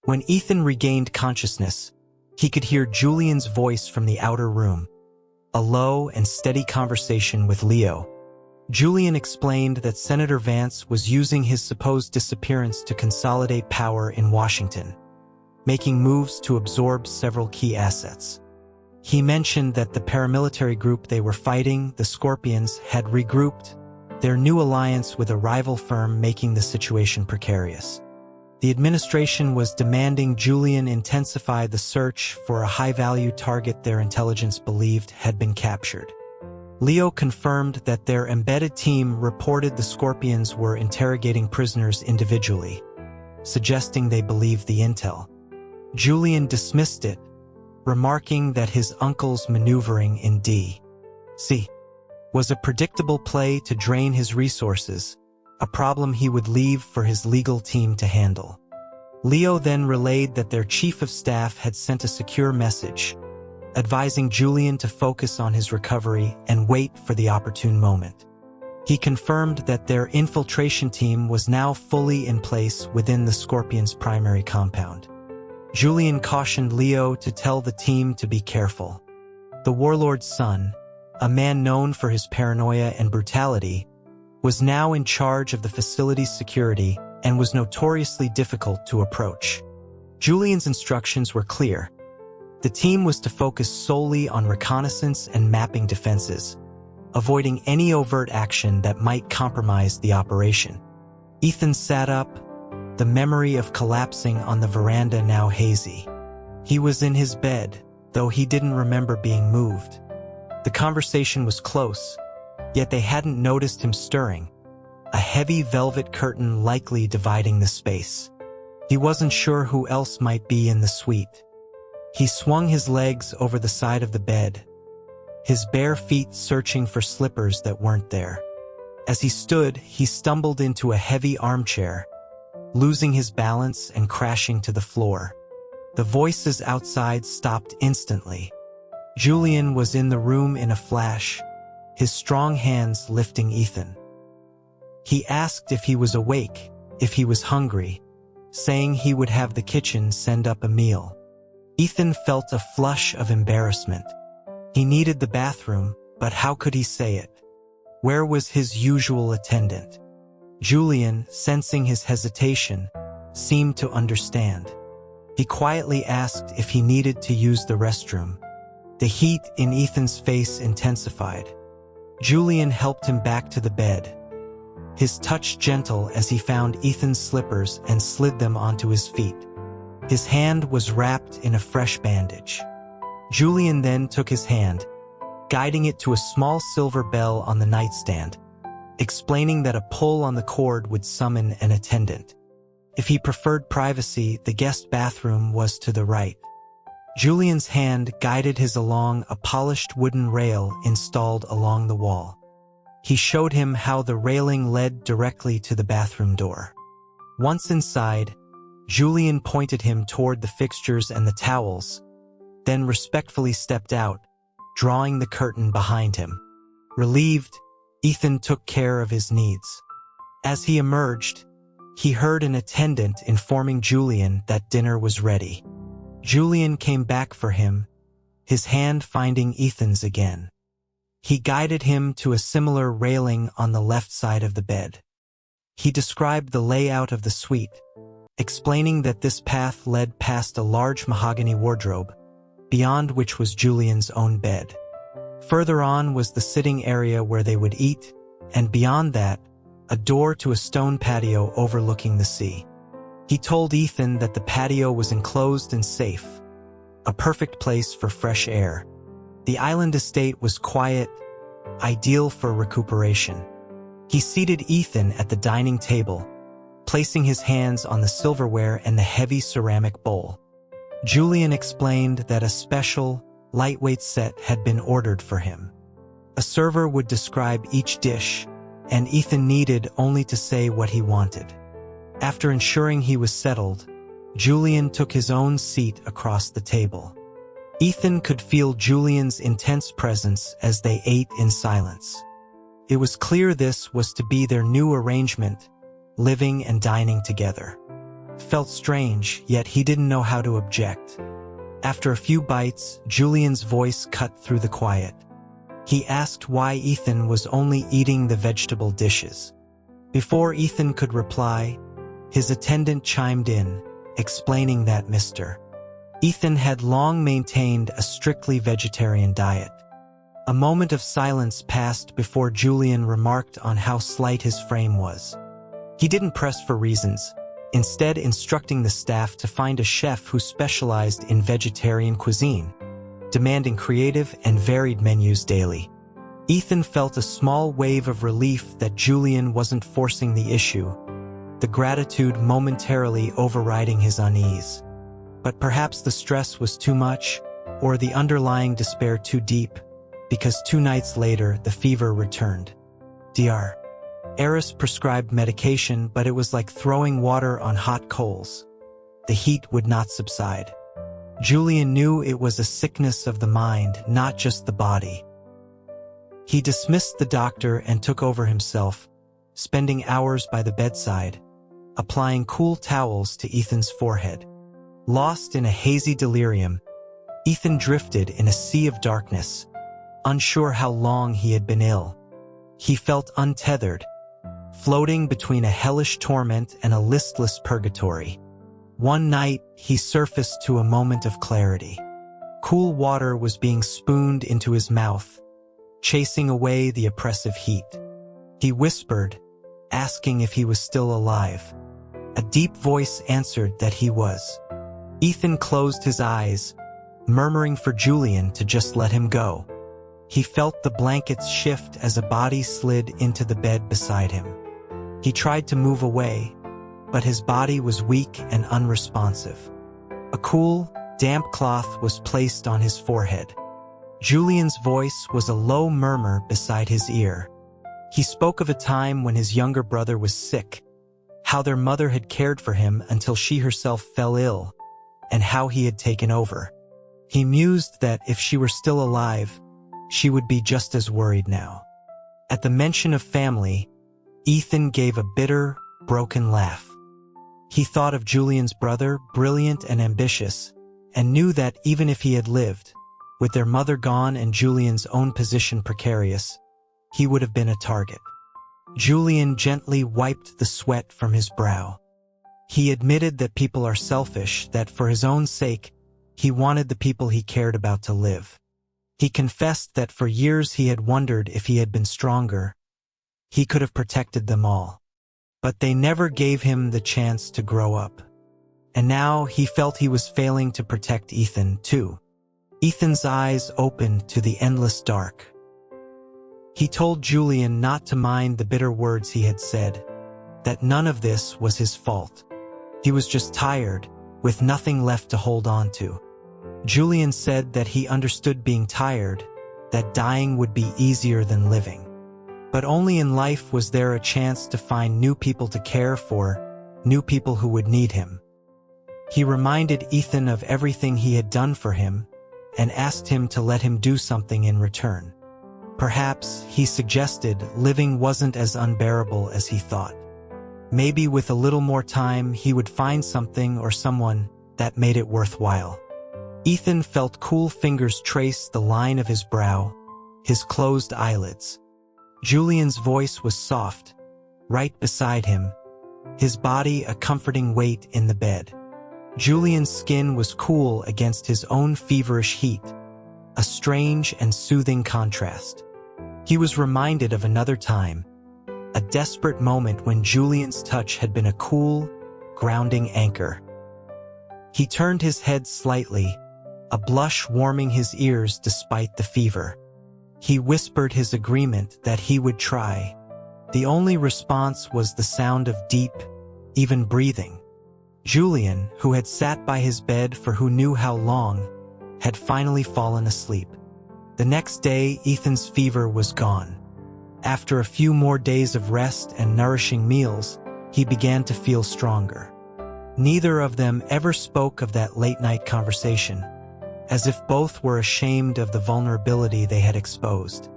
When Ethan regained consciousness, he could hear Julian's voice from the outer room, a low and steady conversation with Leo. Julian explained that Senator Vance was using his supposed disappearance to consolidate power in Washington, making moves to absorb several key assets. He mentioned that the paramilitary group they were fighting, the Scorpions, had regrouped, their new alliance with a rival firm making the situation precarious. The administration was demanding Julian intensify the search for a high-value target their intelligence believed had been captured. Leo confirmed that their embedded team reported the Scorpions were interrogating prisoners individually, suggesting they believed the intel. Julian dismissed it, remarking that his uncle's maneuvering in D.C. was a predictable play to drain his resources, a problem he would leave for his legal team to handle. Leo then relayed that their chief of staff had sent a secure message, advising Julian to focus on his recovery and wait for the opportune moment. He confirmed that their infiltration team was now fully in place within the Scorpions' primary compound. Julian cautioned Leo to tell the team to be careful. The warlord's son, a man known for his paranoia and brutality, was now in charge of the facility's security and was notoriously difficult to approach. Julian's instructions were clear. The team was to focus solely on reconnaissance and mapping defenses, avoiding any overt action that might compromise the operation. Ethan sat up, the memory of collapsing on the veranda now hazy. He was in his bed, though he didn't remember being moved. The conversation was close, yet they hadn't noticed him stirring, a heavy velvet curtain likely dividing the space. He wasn't sure who else might be in the suite. He swung his legs over the side of the bed, his bare feet searching for slippers that weren't there. As he stood, he stumbled into a heavy armchair, losing his balance and crashing to the floor. The voices outside stopped instantly. Julian was in the room in a flash, his strong hands lifting Ethan. He asked if he was awake, if he was hungry, saying he would have the kitchen send up a meal. Ethan felt a flush of embarrassment. He needed the bathroom, but how could he say it? Where was his usual attendant? Julian, sensing his hesitation, seemed to understand. He quietly asked if he needed to use the restroom. The heat in Ethan's face intensified. Julian helped him back to the bed, his touch gentle as he found Ethan's slippers and slid them onto his feet. His hand was wrapped in a fresh bandage. Julian then took his hand, guiding it to a small silver bell on the nightstand, explaining that a pull on the cord would summon an attendant. If he preferred privacy, the guest bathroom was to the right. Julian's hand guided his along a polished wooden rail installed along the wall. He showed him how the railing led directly to the bathroom door. Once inside, Julian pointed him toward the fixtures and the towels, then respectfully stepped out, drawing the curtain behind him. Relieved, Ethan took care of his needs. As he emerged, he heard an attendant informing Julian that dinner was ready. Julian came back for him, his hand finding Ethan's again. He guided him to a similar railing on the left side of the bed. He described the layout of the suite, explaining that this path led past a large mahogany wardrobe, beyond which was Julian's own bed. Further on was the sitting area where they would eat, and beyond that, a door to a stone patio overlooking the sea. He told Ethan that the patio was enclosed and safe, a perfect place for fresh air. The island estate was quiet, ideal for recuperation. He seated Ethan at the dining table, placing his hands on the silverware and the heavy ceramic bowl. Julian explained that a special, lightweight set had been ordered for him. A server would describe each dish, and Ethan needed only to say what he wanted. After ensuring he was settled, Julian took his own seat across the table. Ethan could feel Julian's intense presence as they ate in silence. It was clear this was to be their new arrangement, living and dining together. felt strange, yet he didn't know how to object. After a few bites, Julian's voice cut through the quiet. He asked why Ethan was only eating the vegetable dishes. Before Ethan could reply, his attendant chimed in, explaining that Mr. Ethan had long maintained a strictly vegetarian diet. A moment of silence passed before Julian remarked on how slight his frame was. He didn't press for reasons, instead instructing the staff to find a chef who specialized in vegetarian cuisine, demanding creative and varied menus daily. Ethan felt a small wave of relief that Julian wasn't forcing the issue, the gratitude momentarily overriding his unease. But perhaps the stress was too much, or the underlying despair too deep, because 2 nights later the fever returned. Dr. Eris prescribed medication, but it was like throwing water on hot coals. The heat would not subside. Julian knew it was a sickness of the mind, not just the body. He dismissed the doctor and took over himself, spending hours by the bedside, applying cool towels to Ethan's forehead. Lost in a hazy delirium, Ethan drifted in a sea of darkness, unsure how long he had been ill. He felt untethered, floating between a hellish torment and a listless purgatory. One night, he surfaced to a moment of clarity. Cool water was being spooned into his mouth, chasing away the oppressive heat. He whispered, asking if he was still alive. A deep voice answered that he was. Ethan closed his eyes, murmuring for Julian to just let him go. He felt the blankets shift as a body slid into the bed beside him. He tried to move away, but his body was weak and unresponsive. A cool, damp cloth was placed on his forehead. Julian's voice was a low murmur beside his ear. He spoke of a time when his younger brother was sick, how their mother had cared for him until she herself fell ill, and how he had taken over. He mused that if she were still alive, she would be just as worried now. At the mention of family, Ethan gave a bitter, broken laugh. He thought of Julian's brother, brilliant and ambitious, and knew that even if he had lived, with their mother gone and Julian's own position precarious, he would have been a target. Julian gently wiped the sweat from his brow. He admitted that people are selfish, that for his own sake, he wanted the people he cared about to live. He confessed that for years he had wondered if he had been stronger, he could have protected them all. But they never gave him the chance to grow up. And now he felt he was failing to protect Ethan, too. Ethan's eyes opened to the endless dark. He told Julian not to mind the bitter words he had said, that none of this was his fault. He was just tired, with nothing left to hold on to. Julian said that he understood being tired, that dying would be easier than living. But only in life was there a chance to find new people to care for, new people who would need him. He reminded Ethan of everything he had done for him, and asked him to let him do something in return. Perhaps, he suggested, living wasn't as unbearable as he thought. Maybe with a little more time he would find something or someone that made it worthwhile. Ethan felt cool fingers trace the line of his brow, his closed eyelids. Julian's voice was soft, right beside him, his body a comforting weight in the bed. Julian's skin was cool against his own feverish heat, a strange and soothing contrast. He was reminded of another time, a desperate moment when Julian's touch had been a cool, grounding anchor. He turned his head slightly, a blush warming his ears despite the fever. He whispered his agreement that he would try. The only response was the sound of deep, even breathing. Julian, who had sat by his bed for who knew how long, had finally fallen asleep. The next day, Ethan's fever was gone. After a few more days of rest and nourishing meals, he began to feel stronger. Neither of them ever spoke of that late-night conversation, as if both were ashamed of the vulnerability they had exposed.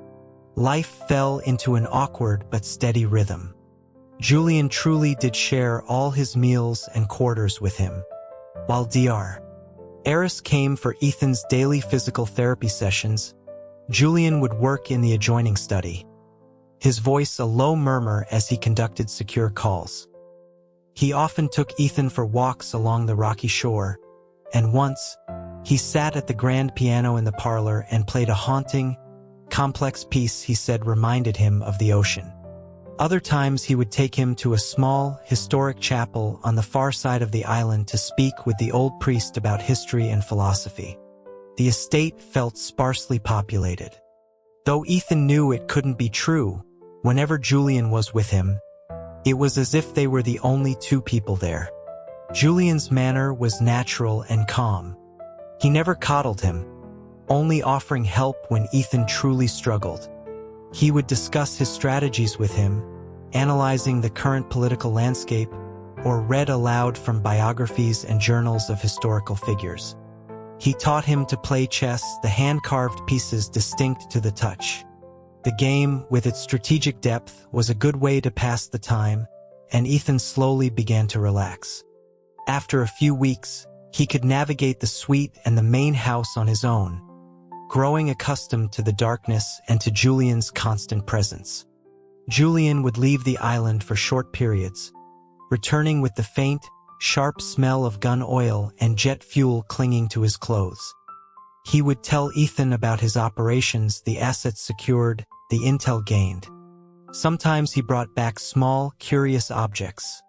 Life fell into an awkward but steady rhythm. Julian truly did share all his meals and quarters with him. While Dr. Eris came for Ethan's daily physical therapy sessions, Julian would work in the adjoining study, his voice a low murmur as he conducted secure calls. He often took Ethan for walks along the rocky shore, and once, he sat at the grand piano in the parlor and played a haunting, complex piece he said reminded him of the ocean. Other times he would take him to a small, historic chapel on the far side of the island to speak with the old priest about history and philosophy. The estate felt sparsely populated. Though Ethan knew it couldn't be true, whenever Julian was with him, it was as if they were the only two people there. Julian's manner was natural and calm. He never coddled him, only offering help when Ethan truly struggled. He would discuss his strategies with him, analyzing the current political landscape, or read aloud from biographies and journals of historical figures. He taught him to play chess, the hand-carved pieces distinct to the touch. The game, with its strategic depth, was a good way to pass the time, and Ethan slowly began to relax. After a few weeks, he could navigate the suite and the main house on his own, growing accustomed to the darkness and to Julian's constant presence. Julian would leave the island for short periods, returning with the faint, sharp smell of gun oil and jet fuel clinging to his clothes. He would tell Ethan about his operations, the assets secured, the intel gained. Sometimes he brought back small, curious objects: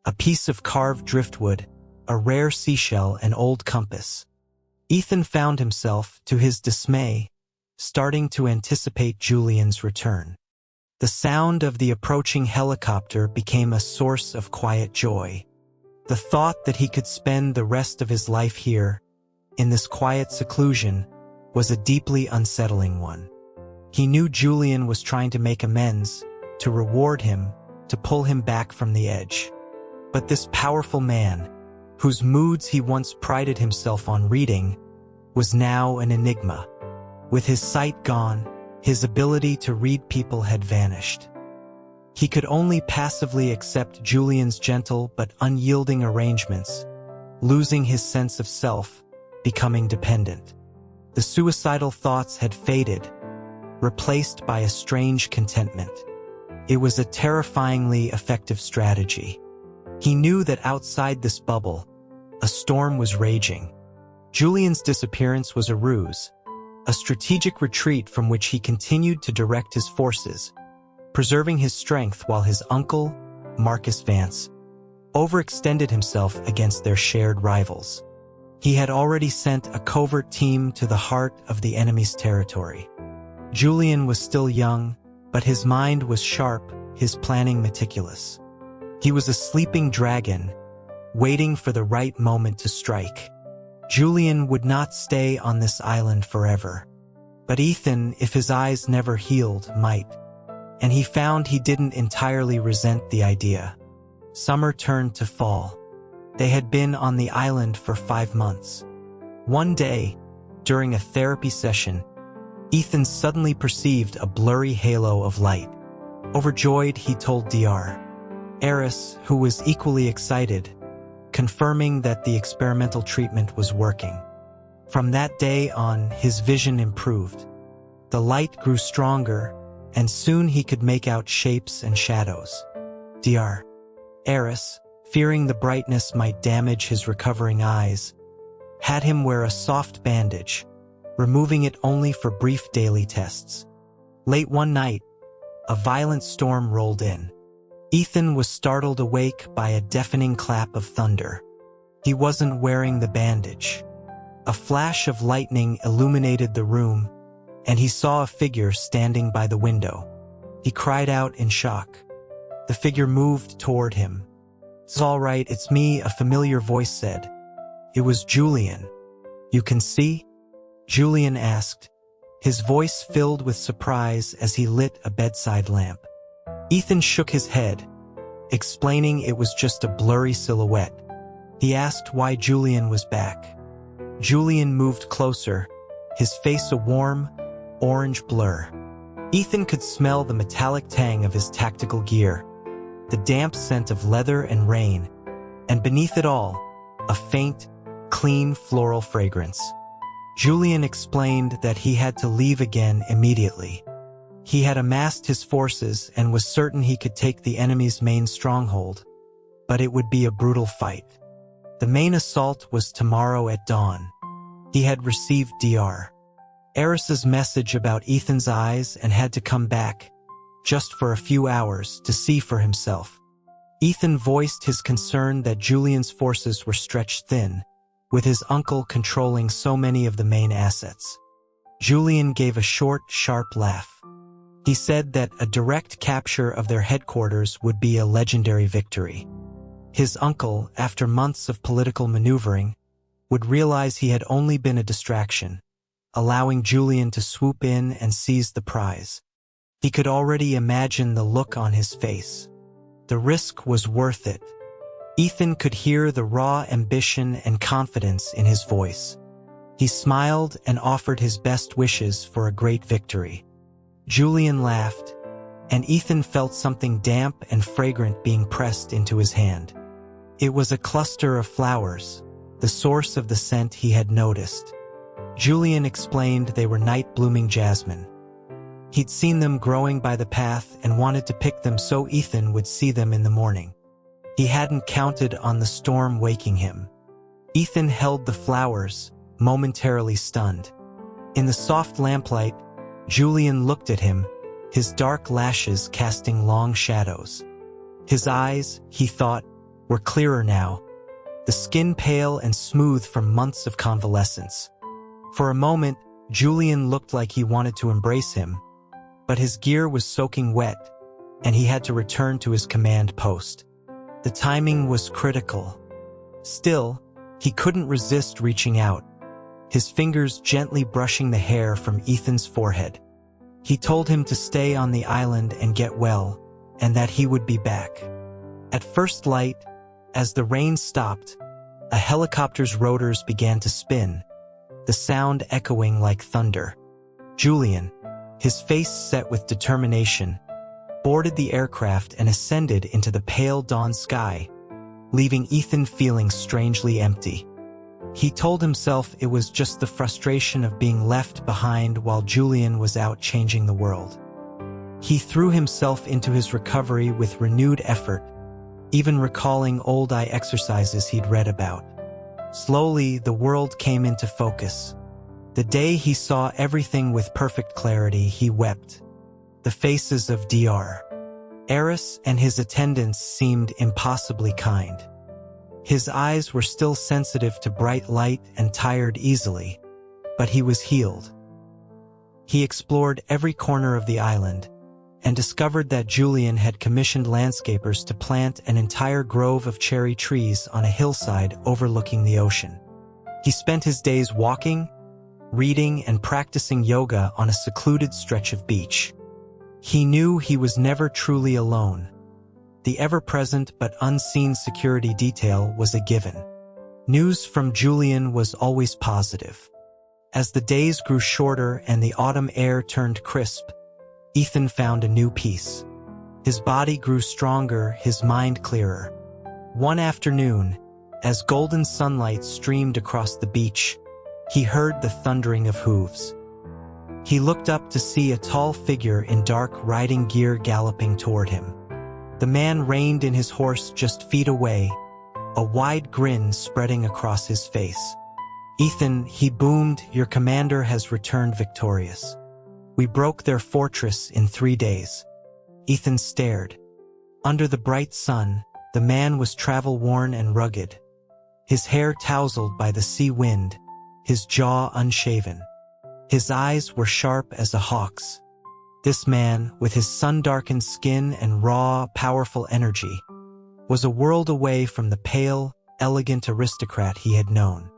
a piece of carved driftwood, a rare seashell, an old compass. Ethan found himself, to his dismay, starting to anticipate Julian's return. The sound of the approaching helicopter became a source of quiet joy. The thought that he could spend the rest of his life here, in this quiet seclusion, was a deeply unsettling one. He knew Julian was trying to make amends, to reward him, to pull him back from the edge. But this powerful man, whose moods he once prided himself on reading, was now an enigma. With his sight gone, his ability to read people had vanished. He could only passively accept Julian's gentle but unyielding arrangements, losing his sense of self, becoming dependent. The suicidal thoughts had faded, replaced by a strange contentment. It was a terrifyingly effective strategy. He knew that outside this bubble, a storm was raging. Julian's disappearance was a ruse, a strategic retreat from which he continued to direct his forces, preserving his strength while his uncle, Marcus Vance, overextended himself against their shared rivals. He had already sent a covert team to the heart of the enemy's territory. Julian was still young, but his mind was sharp, his planning meticulous. He was a sleeping dragon, waiting for the right moment to strike. Julian would not stay on this island forever. But Ethan, if his eyes never healed, might. And he found he didn't entirely resent the idea. Summer turned to fall. They had been on the island for 5 months. One day, during a therapy session, Ethan suddenly perceived a blurry halo of light. Overjoyed, he told Dr. Eris, who was equally excited, confirming that the experimental treatment was working. From that day on, his vision improved. The light grew stronger, and soon he could make out shapes and shadows. Dr. Eris, fearing the brightness might damage his recovering eyes, had him wear a soft bandage, removing it only for brief daily tests. Late one night, a violent storm rolled in. Ethan was startled awake by a deafening clap of thunder. He wasn't wearing the bandage. A flash of lightning illuminated the room, and he saw a figure standing by the window. He cried out in shock. The figure moved toward him. "It's all right, it's me," a familiar voice said. It was Julian. "You can see?" Julian asked, his voice filled with surprise as he lit a bedside lamp. Ethan shook his head, explaining it was just a blurry silhouette. He asked why Julian was back. Julian moved closer, his face a warm, orange blur. Ethan could smell the metallic tang of his tactical gear. the damp scent of leather and rain, and beneath it all, a faint, clean floral fragrance. Julian explained that he had to leave again immediately. He had amassed his forces and was certain he could take the enemy's main stronghold, but it would be a brutal fight. The main assault was tomorrow at dawn. He had received Dr. Eris's message about Ethan's eyes and had to come back, just for a few hours, to see for himself. Ethan voiced his concern that Julian's forces were stretched thin, with his uncle controlling so many of the main assets. Julian gave a short, sharp laugh. He said that a direct capture of their headquarters would be a legendary victory. His uncle, after months of political maneuvering, would realize he had only been a distraction, allowing Julian to swoop in and seize the prize. He could already imagine the look on his face. The risk was worth it. Ethan could hear the raw ambition and confidence in his voice. He smiled and offered his best wishes for a great victory. Julian laughed, and Ethan felt something damp and fragrant being pressed into his hand. It was a cluster of flowers, the source of the scent he had noticed. Julian explained they were night-blooming jasmine. He'd seen them growing by the path and wanted to pick them so Ethan would see them in the morning. He hadn't counted on the storm waking him. Ethan held the flowers, momentarily stunned. In the soft lamplight, Julian looked at him, his dark lashes casting long shadows. His eyes, he thought, were clearer now, the skin pale and smooth from months of convalescence. For a moment, Julian looked like he wanted to embrace him, but his gear was soaking wet, and he had to return to his command post. The timing was critical. Still, he couldn't resist reaching out, his fingers gently brushing the hair from Ethan's forehead. He told him to stay on the island and get well, and that he would be back. At first light, as the rain stopped, a helicopter's rotors began to spin, the sound echoing like thunder. Julian, his face set with determination, boarded the aircraft and ascended into the pale dawn sky, leaving Ethan feeling strangely empty. He told himself it was just the frustration of being left behind while Julian was out changing the world. He threw himself into his recovery with renewed effort, even recalling old eye exercises he'd read about. Slowly, the world came into focus. The day he saw everything with perfect clarity, he wept. The faces of Dr. Eris and his attendants seemed impossibly kind. His eyes were still sensitive to bright light and tired easily, but he was healed. He explored every corner of the island and discovered that Julian had commissioned landscapers to plant an entire grove of cherry trees on a hillside overlooking the ocean. He spent his days walking, reading, and practicing yoga on a secluded stretch of beach. He knew he was never truly alone. The ever-present but unseen security detail was a given. News from Julian was always positive. As the days grew shorter and the autumn air turned crisp, Ethan found a new peace. His body grew stronger, his mind clearer. One afternoon, as golden sunlight streamed across the beach, he heard the thundering of hooves. He looked up to see a tall figure in dark riding gear galloping toward him. The man reined in his horse just feet away, a wide grin spreading across his face. "Ethan," he boomed, "your commander has returned victorious. We broke their fortress in 3 days." Ethan stared. Under the bright sun, the man was travel-worn and rugged, his hair tousled by the sea wind, his jaw unshaven. His eyes were sharp as a hawk's. This man, with his sun-darkened skin and raw, powerful energy, was a world away from the pale, elegant aristocrat he had known.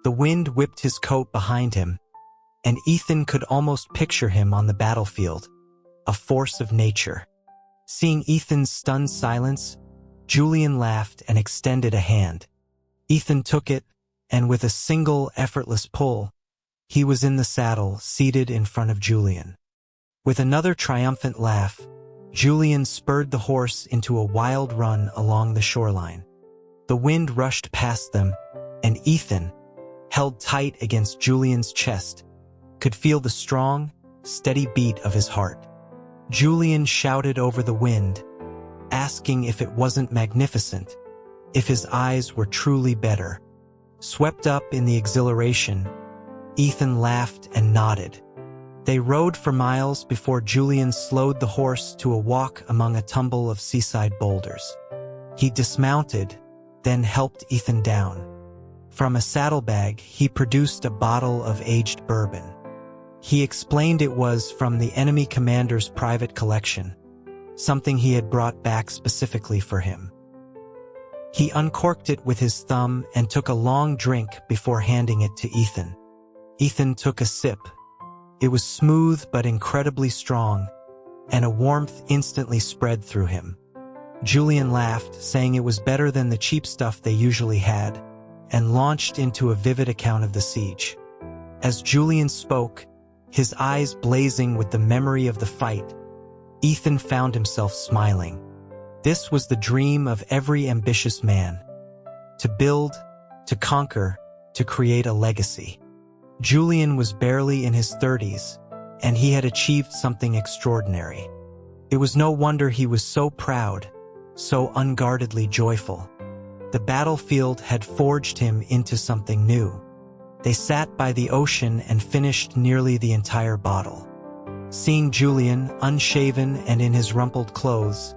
The wind whipped his coat behind him, and Ethan could almost picture him on the battlefield, a force of nature. Seeing Ethan's stunned silence, Julian laughed and extended a hand. Ethan took it, and with a single, effortless pull, he was in the saddle, seated in front of Julian. With another triumphant laugh, Julian spurred the horse into a wild run along the shoreline. The wind rushed past them, and Ethan, held tight against Julian's chest, could feel the strong, steady beat of his heart. Julian shouted over the wind, asking if it wasn't magnificent, if his eyes were truly better. Swept up in the exhilaration, Ethan laughed and nodded. They rode for miles before Julian slowed the horse to a walk among a tumble of seaside boulders. He dismounted, then helped Ethan down. From a saddlebag, he produced a bottle of aged bourbon. He explained it was from the enemy commander's private collection, something he had brought back specifically for him. He uncorked it with his thumb and took a long drink before handing it to Ethan. Ethan took a sip. It was smooth but incredibly strong, and a warmth instantly spread through him. Julian laughed, saying it was better than the cheap stuff they usually had, and launched into a vivid account of the siege. As Julian spoke, his eyes blazing with the memory of the fight, Ethan found himself smiling. This was the dream of every ambitious man: to build, to conquer, to create a legacy. Julian was barely in his 30s, and he had achieved something extraordinary. It was no wonder he was so proud, so unguardedly joyful. The battlefield had forged him into something new. They sat by the ocean and finished nearly the entire bottle. Seeing Julian, unshaven and in his rumpled clothes,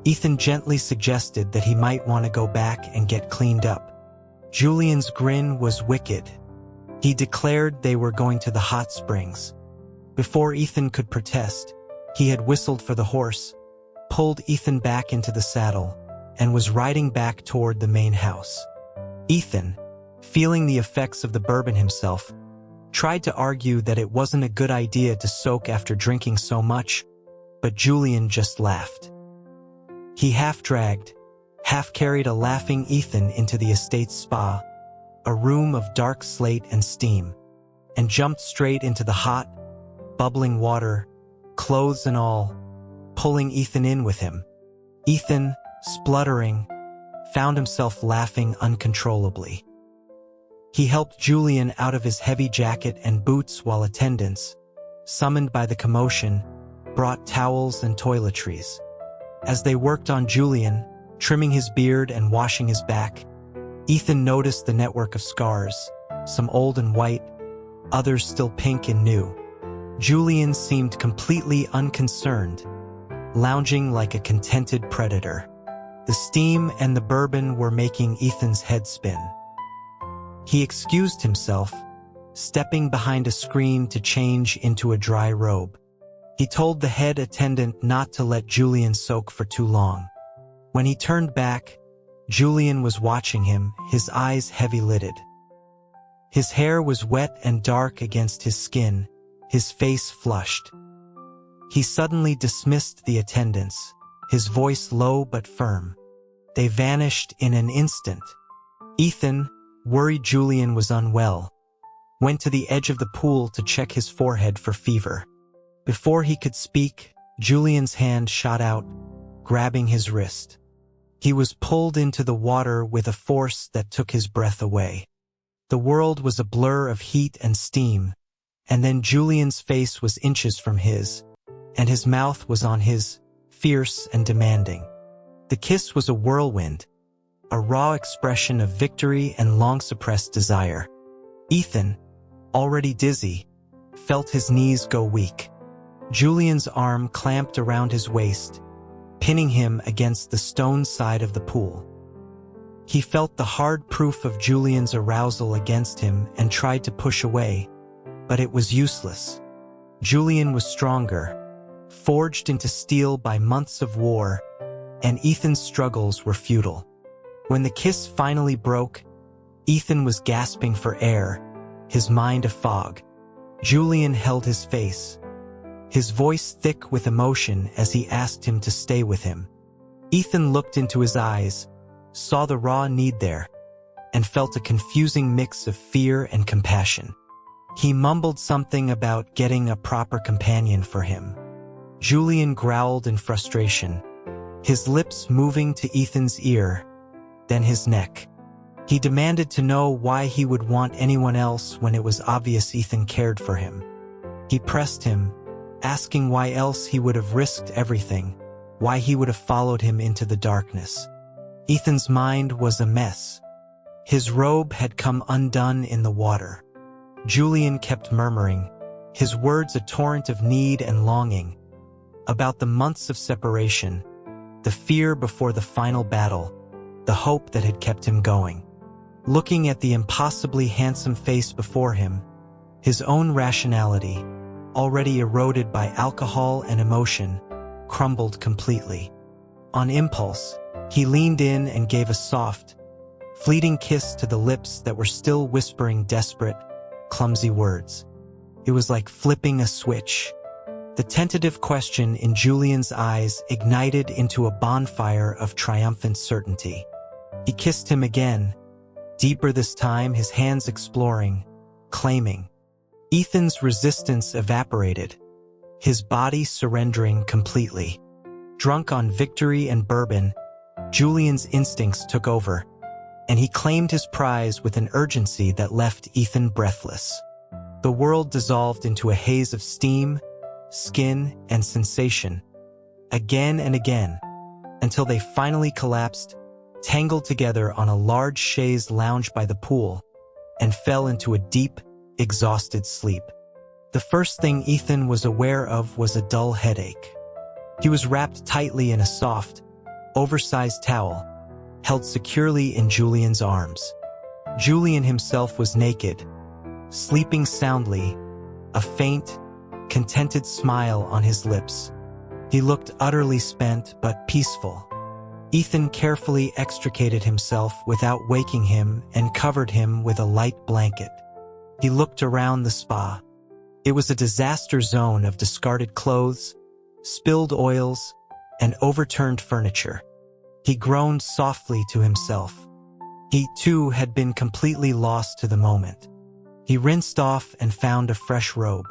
Ethan gently suggested that he might want to go back and get cleaned up. Julian's grin was wicked. He declared they were going to the hot springs. Before Ethan could protest, he had whistled for the horse, pulled Ethan back into the saddle, and was riding back toward the main house. Ethan, feeling the effects of the bourbon himself, tried to argue that it wasn't a good idea to soak after drinking so much, but Julian just laughed. He half-dragged, half-carried a laughing Ethan into the estate's spa, a room of dark slate and steam, and jumped straight into the hot, bubbling water, clothes and all, pulling Ethan in with him. Ethan, spluttering, found himself laughing uncontrollably. He helped Julian out of his heavy jacket and boots while attendants, summoned by the commotion, brought towels and toiletries. As they worked on Julian, trimming his beard and washing his back, Ethan noticed the network of scars, some old and white, others still pink and new. Julian seemed completely unconcerned, lounging like a contented predator. The steam and the bourbon were making Ethan's head spin. He excused himself, stepping behind a screen to change into a dry robe. He told the head attendant not to let Julian soak for too long. When he turned back, Julian was watching him, his eyes heavy-lidded. His hair was wet and dark against his skin, his face flushed. He suddenly dismissed the attendants, his voice low but firm. They vanished in an instant. Ethan, worried Julian was unwell, went to the edge of the pool to check his forehead for fever. Before he could speak, Julian's hand shot out, grabbing his wrist. He was pulled into the water with a force that took his breath away. The world was a blur of heat and steam, and then Julian's face was inches from his, and his mouth was on his, fierce and demanding. The kiss was a whirlwind, a raw expression of victory and long-suppressed desire. Ethan, already dizzy, felt his knees go weak. Julian's arm clamped around his waist, pinning him against the stone side of the pool. He felt the hard proof of Julian's arousal against him and tried to push away, but it was useless. Julian was stronger, forged into steel by months of war, and Ethan's struggles were futile. When the kiss finally broke, Ethan was gasping for air, his mind a fog. Julian held his face, his voice thick with emotion as he asked him to stay with him. Ethan looked into his eyes, saw the raw need there, and felt a confusing mix of fear and compassion. He mumbled something about getting a proper companion for him. Julian growled in frustration, his lips moving to Ethan's ear, then his neck. He demanded to know why he would want anyone else when it was obvious Ethan cared for him. He pressed him, asking why else he would have risked everything, why he would have followed him into the darkness. Ethan's mind was a mess. His robe had come undone in the water. Julian kept murmuring, his words a torrent of need and longing, about the months of separation, the fear before the final battle, the hope that had kept him going. Looking at the impossibly handsome face before him, his own rationality, already eroded by alcohol and emotion, crumbled completely. On impulse, he leaned in and gave a soft, fleeting kiss to the lips that were still whispering desperate, clumsy words. It was like flipping a switch. The tentative question in Julian's eyes ignited into a bonfire of triumphant certainty. He kissed him again, deeper this time, his hands exploring, claiming. Ethan's resistance evaporated, his body surrendering completely. Drunk on victory and bourbon, Julian's instincts took over, and he claimed his prize with an urgency that left Ethan breathless. The world dissolved into a haze of steam, skin, and sensation, again and again, until they finally collapsed, tangled together on a large chaise lounge by the pool, and fell into a deep, exhausted sleep. The first thing Ethan was aware of was a dull headache. He was wrapped tightly in a soft, oversized towel, held securely in Julian's arms. Julian himself was naked, sleeping soundly, a faint, contented smile on his lips. He looked utterly spent but peaceful. Ethan carefully extricated himself without waking him and covered him with a light blanket. He looked around the spa. It was a disaster zone of discarded clothes, spilled oils, and overturned furniture. He groaned softly to himself. He, too, had been completely lost to the moment. He rinsed off and found a fresh robe.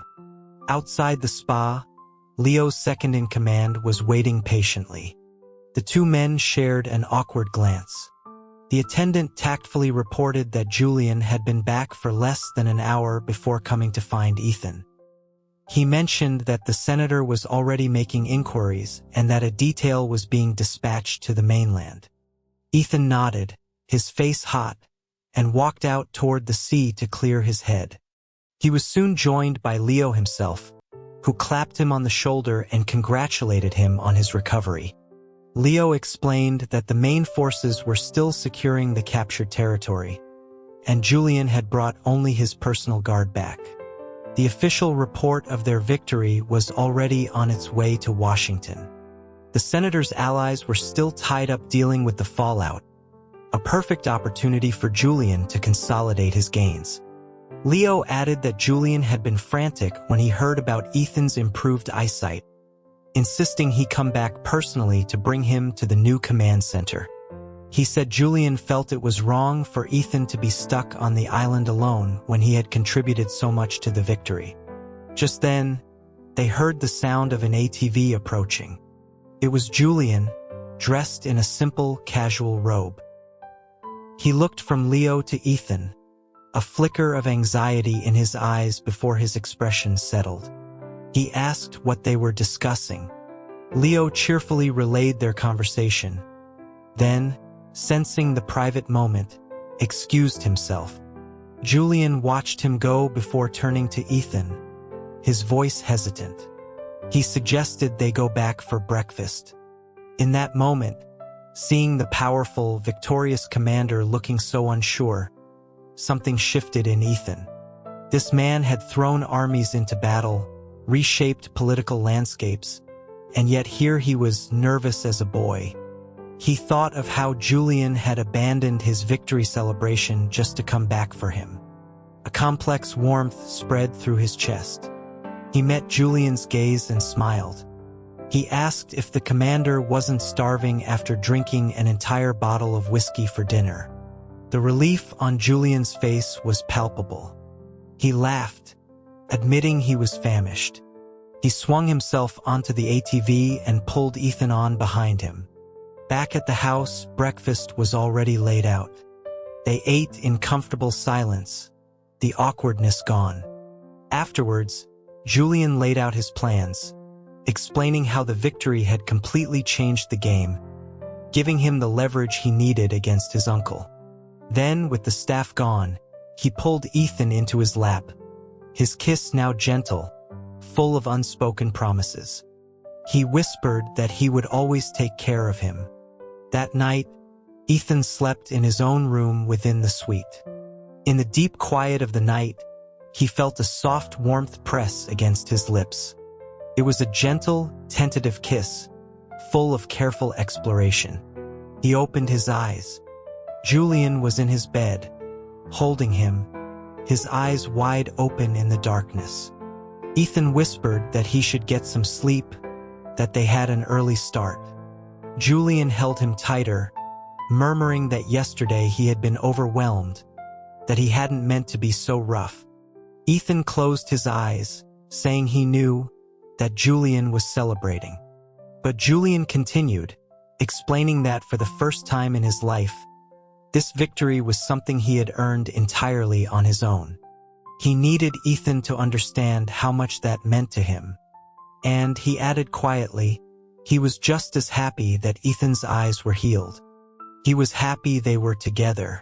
Outside the spa, Leo's second-in-command was waiting patiently. The two men shared an awkward glance. The attendant tactfully reported that Julian had been back for less than an hour before coming to find Ethan. He mentioned that the senator was already making inquiries and that a detail was being dispatched to the mainland. Ethan nodded, his face hot, and walked out toward the sea to clear his head. He was soon joined by Leo himself, who clapped him on the shoulder and congratulated him on his recovery. Leo explained that the main forces were still securing the captured territory, and Julian had brought only his personal guard back. The official report of their victory was already on its way to Washington. The senator's allies were still tied up dealing with the fallout, a perfect opportunity for Julian to consolidate his gains. Leo added that Julian had been frantic when he heard about Ethan's improved eyesight, insisting he come back personally to bring him to the new command center. He said Julian felt it was wrong for Ethan to be stuck on the island alone when he had contributed so much to the victory. Just then, they heard the sound of an ATV approaching. It was Julian, dressed in a simple, casual robe. He looked from Leo to Ethan, a flicker of anxiety in his eyes before his expression settled. He asked what they were discussing. Leo cheerfully relayed their conversation. Then, sensing the private moment, excused himself. Julian watched him go before turning to Ethan, his voice hesitant. He suggested they go back for breakfast. In that moment, seeing the powerful, victorious commander looking so unsure, something shifted in Ethan. This man had thrown armies into battle, reshaped political landscapes, and yet here he was nervous as a boy. He thought of how Julian had abandoned his victory celebration just to come back for him. A complex warmth spread through his chest. He met Julian's gaze and smiled. He asked if the commander wasn't starving after drinking an entire bottle of whiskey for dinner. The relief on Julian's face was palpable. He laughed, admitting he was famished. He swung himself onto the ATV and pulled Ethan on behind him. Back at the house, breakfast was already laid out. They ate in comfortable silence, the awkwardness gone. Afterwards, Julian laid out his plans, explaining how the victory had completely changed the game, giving him the leverage he needed against his uncle. Then, with the staff gone, he pulled Ethan into his lap, his kiss now gentle, full of unspoken promises. He whispered that he would always take care of him. That night, Ethan slept in his own room within the suite. In the deep quiet of the night, he felt a soft warmth press against his lips. It was a gentle, tentative kiss, full of careful exploration. He opened his eyes. Julian was in his bed, holding him, his eyes wide open in the darkness. Ethan whispered that he should get some sleep, that they had an early start. Julian held him tighter, murmuring that yesterday he had been overwhelmed, that he hadn't meant to be so rough. Ethan closed his eyes, saying he knew that Julian was celebrating. But Julian continued, explaining that for the first time in his life, this victory was something he had earned entirely on his own. He needed Ethan to understand how much that meant to him. And he added quietly, he was just as happy that Ethan's eyes were healed. He was happy they were together.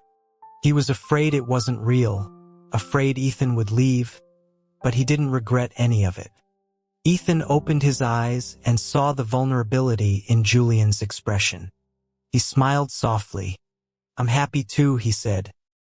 He was afraid it wasn't real, afraid Ethan would leave, but he didn't regret any of it. Ethan opened his eyes and saw the vulnerability in Julian's expression. He smiled softly. "I'm happy too," he said,